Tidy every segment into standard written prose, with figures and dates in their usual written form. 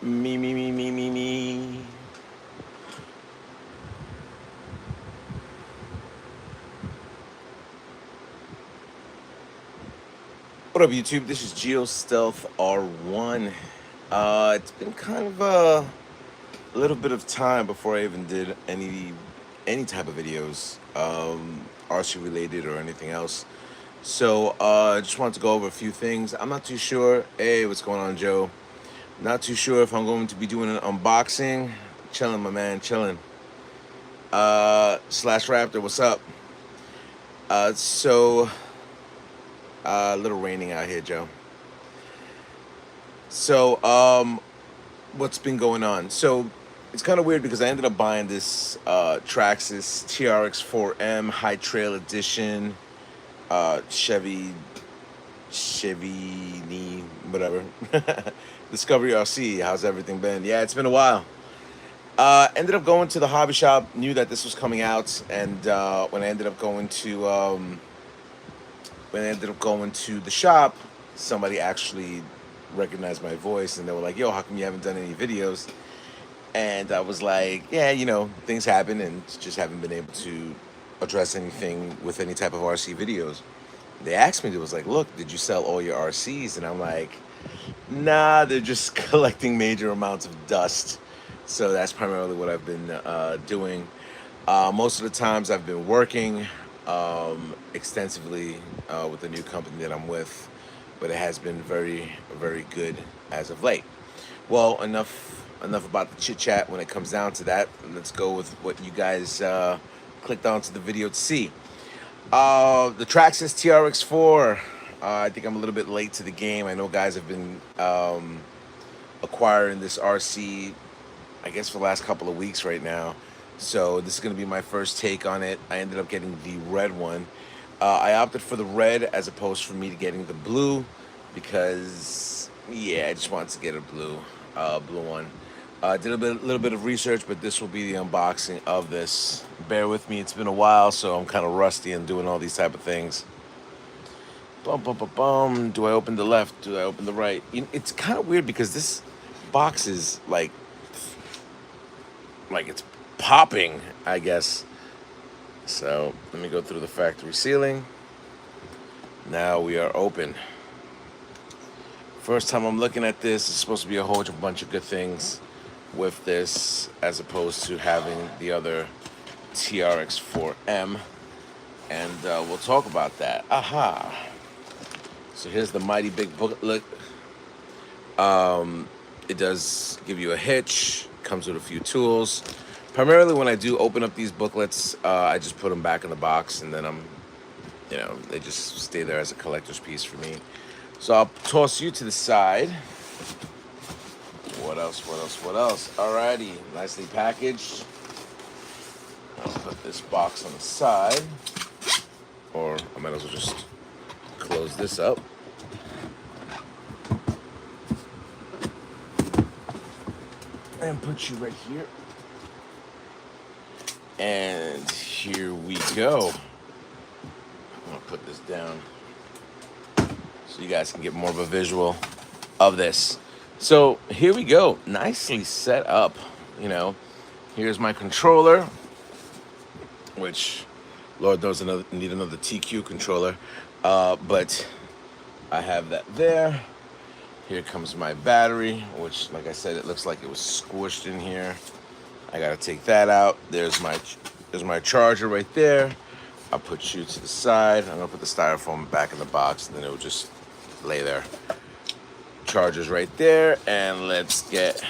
Me, me, me, me, me, me. What up, YouTube? This is GIOSTEALTHR1. It's been kind of a little bit of time before I even did any type of videos, RC related or anything else. So I just wanted to go over a few things. I'm not too sure. Hey, what's going on, Joe? Not too sure if I'm going to be doing an unboxing. Chilling, my man, chilling. Slash Raptor, what's up? So a little raining out here, Joe. So what's been going on? So it's kind of weird because I ended up buying this Traxxas TRX4M High Trail Edition, Chevy, whatever. Discovery RC. How's everything been? Yeah, it's been a while. Ended up going to the hobby shop. Knew that this was coming out, and when I ended up going to the shop, somebody actually recognized my voice, and they were like, "Yo, how come you haven't done any videos?" And I was like, "Yeah, things happen, and just haven't been able to address anything with any type of RC videos." They asked me, it was like, "Look, did you sell all your RCs?" And I'm like, "Nah, they're just collecting major amounts of dust." So that's primarily what I've been doing. Most of the times I've been working extensively with the new company that I'm with, but it has been very, very good as of late. Well, enough about the chit chat when it comes down to that. Let's go with what you guys clicked onto the video to see. The Traxxas TRX4. I think I'm a little bit late to the game. I know guys have been acquiring this RC, I guess, for the last couple of weeks right now. So this is going to be my first take on it. I ended up getting the red one. I opted for the red as opposed for me to getting the blue because, yeah, I just wanted to get a blue one. Did a little bit of research, but this will be the unboxing of this. Bear with me, it's been a while, so I'm kind of rusty and doing all these type of things. Bum, bum, bum, bum. Do I open the left? Do I open the right? It's kind of weird because this box is like it's popping, I guess. So let me go through the factory sealing. Now we are open. First time I'm looking at this, it's supposed to be a whole bunch of good things with this as opposed to having the other TRX4M. And we'll talk about that. Aha. So here's the mighty big booklet. It does give you a hitch, comes with a few tools. Primarily when I do open up these booklets, I just put them back in the box, and then they just stay there as a collector's piece for me. So I'll toss you to the side. What else? Alrighty, nicely packaged. I'll put this box on the side, or I might as well just close this up. And put you right here. And here we go. I'm gonna put this down so you guys can get more of a visual of this. So here we go, nicely set up. Here's my controller, which Lord knows I need another TQ controller, but I have that there. Here comes my battery, which, like I said, it looks like it was squished in here. I gotta take that out. There's my charger right there. I'll put you to the side. I'm gonna put the styrofoam back in the box, and then it will just lay there. Charger's right there, and let's get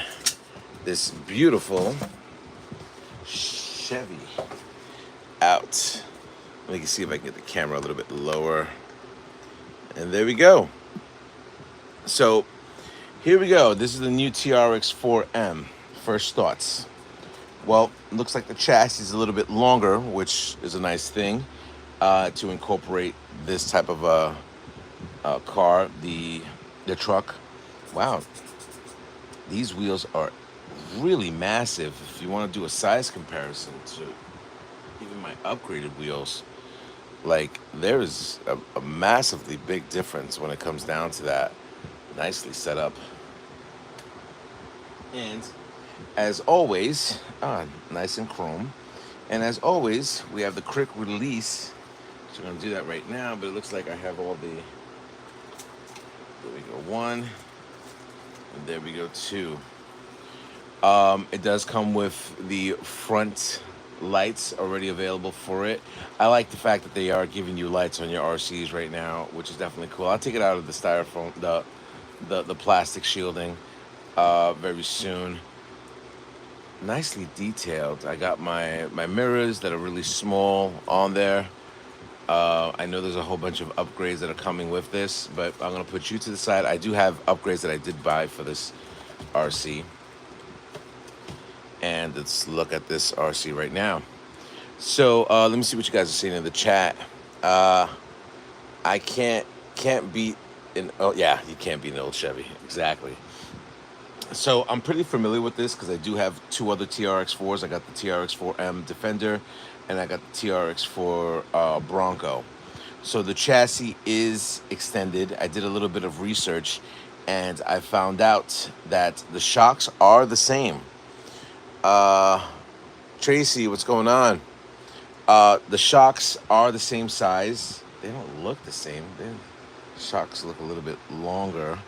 this beautiful Chevy out. Let me see if I can get the camera a little bit lower. And there we go. So here we go. This is the new TRX4M. First thoughts. Well, it looks like the chassis is a little bit longer, which is a nice thing to incorporate this type of a car, the truck. Wow, these wheels are really massive. If you want to do a size comparison to even my upgraded wheels, like, there is a massively big difference when it comes down to that. Nicely set up. And as always, nice and chrome. And as always, we have the quick release. So I'm gonna do that right now, but it looks like I have all the, there we go, one, and there we go, two. It does come with the front lights already available for it. I like the fact that they are giving you lights on your RCs right now, which is definitely cool. I'll take it out of the styrofoam, the plastic shielding, very soon. Nicely detailed. I got my mirrors that are really small on there. I know there's a whole bunch of upgrades that are coming with this, but I'm gonna put you to the side. I do have upgrades that I did buy for this RC. And let's look at this RC right now. So let me see what you guys are seeing in the chat. I can't beat an, oh yeah, you can't beat an old Chevy, exactly. So I'm pretty familiar with this because I do have two other TRX4s. I got the TRX4M Defender, and I got the TRX4 Bronco. So the chassis is extended. I did a little bit of research, and I found out that the shocks are the same. Tracy, what's going on? The shocks are the same size. They don't look the same. The shocks look a little bit longer,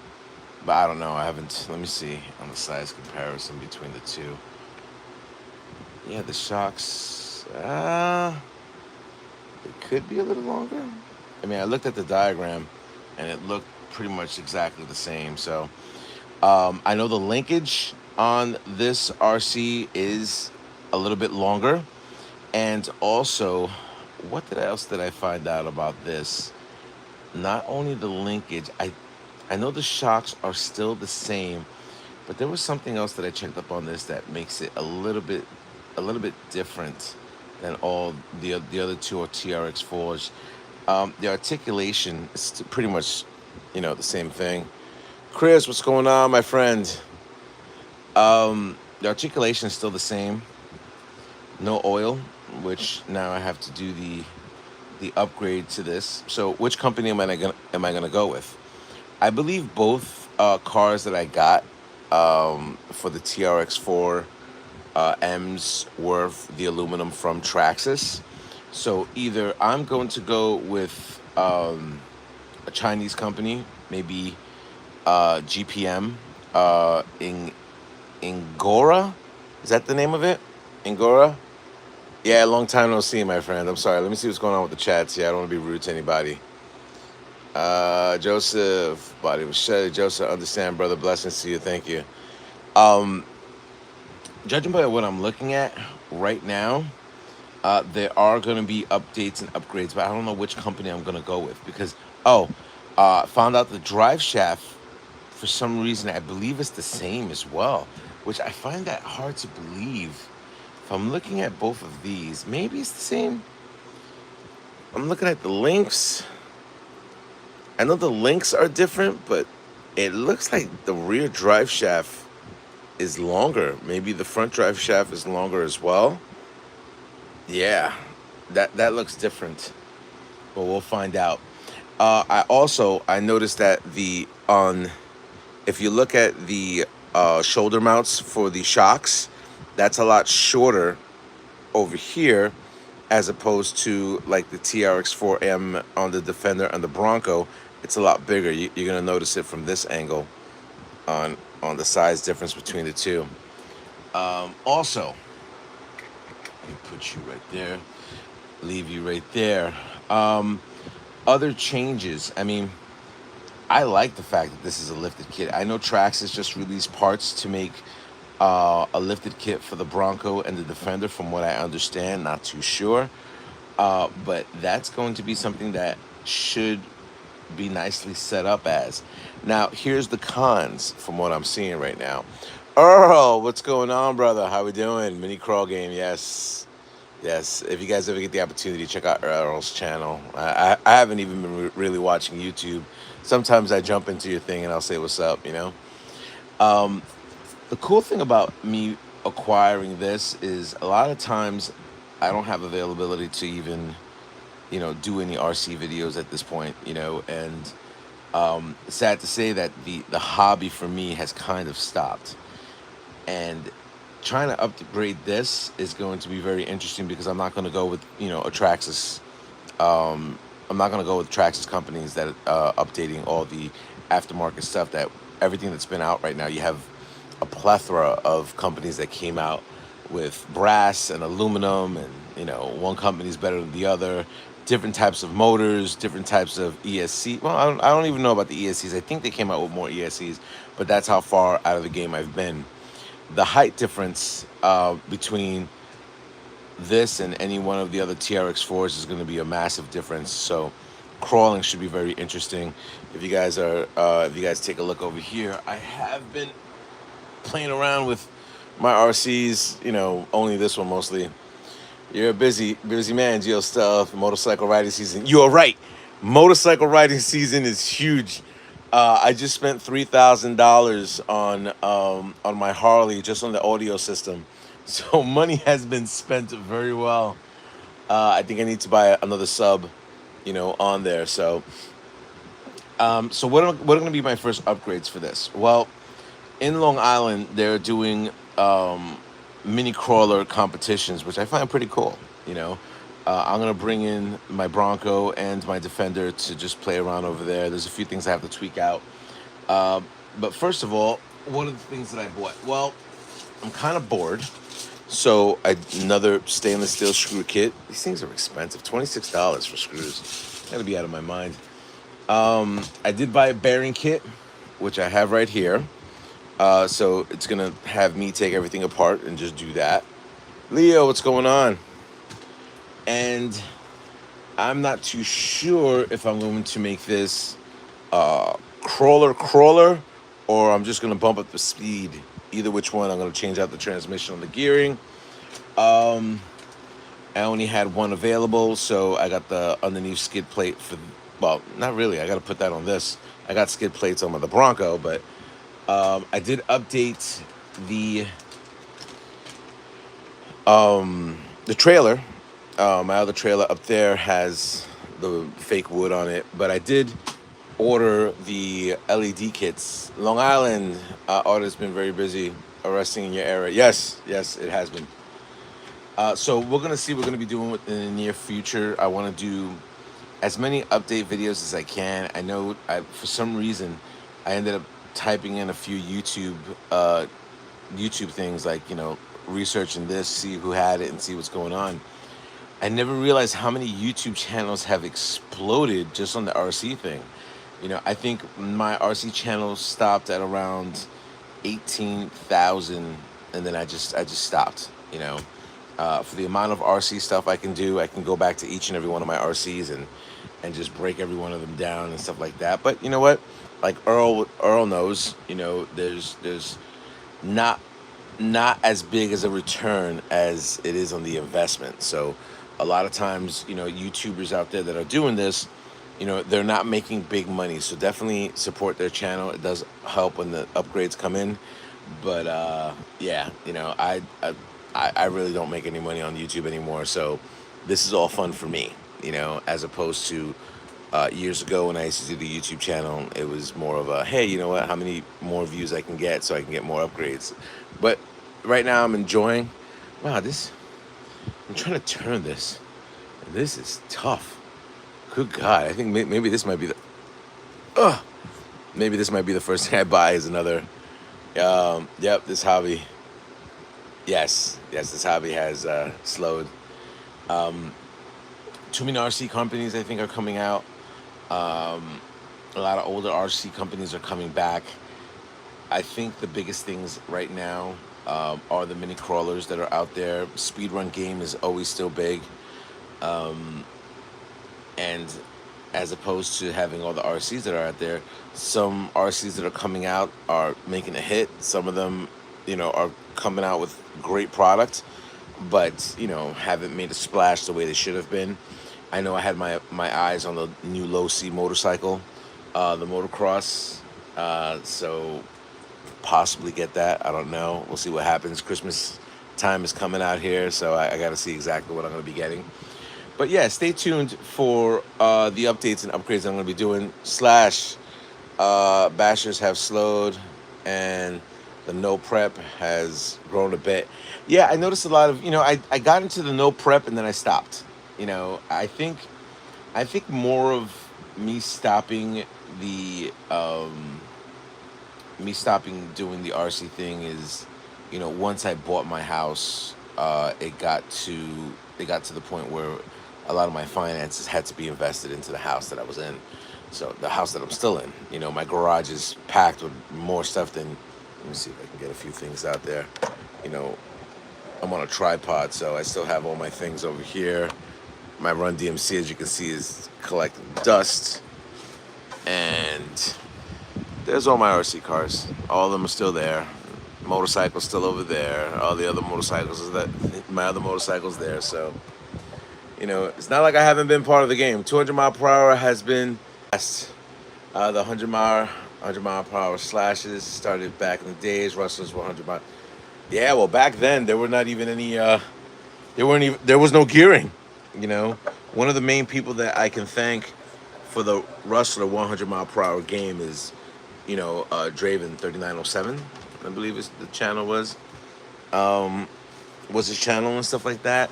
but I don't know. I haven't. Let me see on the size comparison between the two. Yeah, the shocks. It could be a little longer. I mean, I looked at the diagram, and it looked pretty much exactly the same. So I know the linkage on this RC is a little bit longer. And also, what else did I find out about this? Not only the linkage, I know the shocks are still the same, but there was something else that I checked up on this that makes it a little bit different than all the other two are TRX4s. The articulation is pretty much, the same thing. Chris, what's going on, my friend? The articulation is still the same. No oil, which now I have to do the upgrade to this. So which company am I gonna go with? I believe both cars that I got for the TRX4 M's were the aluminum from Traxxas. So either I'm going to go with a Chinese company, maybe GPM in Ingora. Is that the name of it? Ingora? Yeah, long time no see, my friend. I'm sorry. Let me see what's going on with the chats. Yeah, I don't want to be rude to anybody. Joseph, body was shed. Joseph, understand, brother. Blessings to you. Thank you. Judging by what I'm looking at right now, there are going to be updates and upgrades, but I don't know which company I'm going to go with because, found out the drive shaft, for some reason, I believe it's the same as well, which I find that hard to believe. If I'm looking at both of these, maybe it's the same. I'm looking at the links. I know the links are different, but it looks like the rear drive shaft is longer. Maybe the front drive shaft is longer as well. Yeah, that looks different, but we'll find out. I noticed that if you look at the shoulder mounts for the shocks, that's a lot shorter over here as opposed to like the TRX4M on the Defender and the Bronco. It's a lot bigger. You're gonna notice it from this angle on the size difference between the two. Also, let me put you right there, leave you right there. Other changes. I mean, I like the fact that this is a lifted kit. I know Traxxas just released parts to make a lifted kit for the Bronco and the Defender, from what I understand. Not too sure. But that's going to be something that should be nicely set up as. Now, here's the cons from what I'm seeing right now. Earl, what's going on, brother? How we doing? Mini crawl game, yes. Yes, if you guys ever get the opportunity, check out Earl's channel. I haven't even been really watching YouTube. Sometimes I jump into your thing and I'll say what's up, The cool thing about me acquiring this is a lot of times I don't have availability to even, do any RC videos at this point, and sad to say that the hobby for me has kind of stopped. And trying to upgrade this is going to be very interesting because I'm not going to go with, a Traxxas. I'm not going to go with Traxxas companies that updating all the aftermarket stuff. That everything that's been out right now, you have a plethora of companies that came out with brass and aluminum, and one company's better than the other. Different types of motors, different types of ESC. Well, I don't even know about the ESCs. I think they came out with more ESCs, but that's how far out of the game I've been. The height difference between this and any one of the other TRX4s is going to be a massive difference. So crawling should be very interesting. If you guys take a look over here, I have been playing around with my RCs. Only this one mostly. You're a busy man, GeoStealth. Motorcycle riding season. You are right. Motorcycle riding season is huge. I just spent $3,000 on my Harley, just on the audio system. So money has been spent very well. I think I need to buy another sub, on there. So what are going to be my first upgrades for this? Well, in Long Island, they're doing mini crawler competitions, which I find pretty cool. I'm gonna bring in my Bronco and my Defender to just play around over there. There's a few things I have to tweak out. Uh, but first of all, what are the things that I bought? Well, I'm kind of bored, so another stainless steel screw kit. These things are expensive, $26 for screws. Gotta be out of my mind. I did buy a bearing kit, which I have right here. So it's gonna have me take everything apart and just do that. Leo, what's going on? And I'm not too sure if I'm going to make this crawler, or I'm just gonna bump up the speed. Either which one, I'm gonna change out the transmission on the gearing. Um, I only had one available, so I got the underneath skid plate for. Well, not really. I got to put that on this. I got skid plates on the Bronco, but I did update the the trailer. My other trailer up there has the fake wood on it, but I did order the LED kits. Long Island order's been very busy arresting in your area. Yes, it has been. So we're gonna see what we're gonna be doing in the near future. I want to do as many update videos as I can. I know for some reason I ended up typing in a few YouTube things, like researching this, see who had it, and see what's going on. I never realized how many YouTube channels have exploded just on the RC thing. I think my RC channel stopped at around 18,000, and then I just stopped. For the amount of RC stuff I can do, I can go back to each and every one of my RCs and just break every one of them down and stuff like that. But you know what? Like Earl knows. There's not as big as a return as it is on the investment. So a lot of times, YouTubers out there that are doing this, they're not making big money. So definitely support their channel. It does help when the upgrades come in. But yeah, I really don't make any money on YouTube anymore. So this is all fun for me, as opposed to years ago when I used to do the YouTube channel. It was more of a, hey, you know what, how many more views I can get so I can get more upgrades. But right now I'm enjoying, wow, I'm trying to turn this. And this is tough. Good God, I think maybe this might be maybe this might be the first thing I buy is another, yep, this hobby. Yes, this hobby has slowed. Too many RC companies, I think, are coming out. A lot of older RC companies are coming back. I think the biggest things right now are the mini crawlers that are out there. Speedrun game is always still big. And as opposed to having all the RCs that are out there, some RCs that are coming out are making a hit. Some of them, are coming out with great product, but, haven't made a splash the way they should have been. I know I had my eyes on the new low C motorcycle, the motocross, so possibly get that. I don't know. We'll see what happens. Christmas time is coming out here, so I got to see exactly what I'm going to be getting. But yeah, stay tuned for the updates and upgrades I'm going to be doing. Bashers have slowed, and The no prep has grown a bit. Yeah, I noticed a lot of, I got into the no prep and then I stopped. I think more of me stopping the me stopping doing the RC thing is, once I bought my house, it got to the point where a lot of my finances had to be invested into the house that I was in. So the house that I'm still in, my garage is packed with more stuff than. Let me see if I can get a few things out there. You know, I'm on a tripod, so I still have all my things over here. My Run DMC, as you can see, is collecting dust, and there's all my RC cars. All of them are still there. Motorcycle's still over there. All the other motorcycles is that my other motorcycles there. So it's not like I haven't been part of the game. 200 mile per hour has been the 100 mile per hour slashes started back in the days. Rustlers were 100 mile. Yeah, well, back then there were not even any. There was no gearing. One of the main people that I can thank for the Rustler 100 mile per hour game is, Draven 3907, I believe the channel was his channel and stuff like that.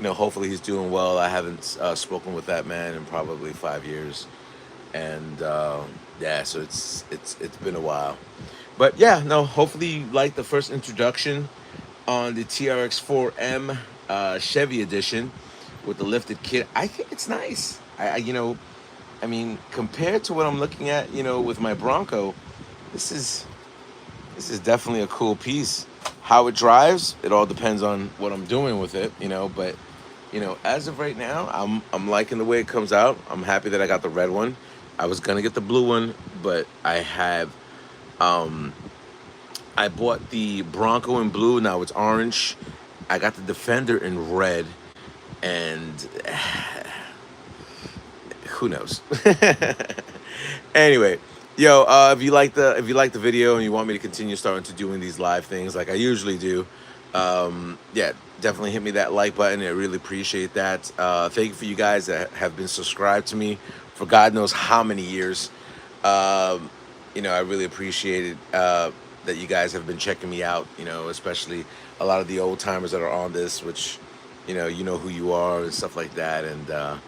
Hopefully he's doing well. I haven't spoken with that man in probably 5 years, and yeah, so it's been a while. But yeah, no. Hopefully you like the first introduction on the TRX4M Chevy edition with the lifted kit. I think it's nice. I mean, compared to what I'm looking at, with my Bronco, this is definitely a cool piece. How it drives, it all depends on what I'm doing with it, But as of right now, I'm liking the way it comes out. I'm happy that I got the red one. I was gonna get the blue one, but I bought the Bronco in blue. Now it's orange. I got the Defender in red, and who knows? Anyway, yo, if you like the video and you want me to continue starting to doing these live things like I usually do, yeah, definitely hit me that like button. I really appreciate that. Thank you for you guys that have been subscribed to me for God knows how many years. I really appreciate it that you guys have been checking me out. Especially a lot of the old timers that are on this, which you know who you are and stuff like that. And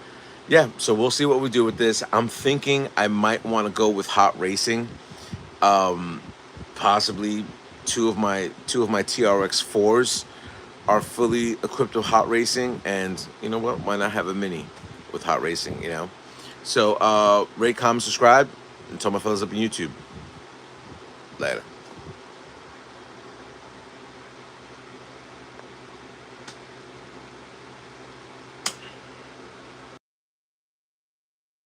yeah, so we'll see what we do with this. I'm thinking I might want to go with hot racing. Possibly two of my TRX fours are fully equipped with hot racing, and you know what? Why not have a mini with hot racing? So rate, comment, subscribe, and tell my fellas up on YouTube. Later.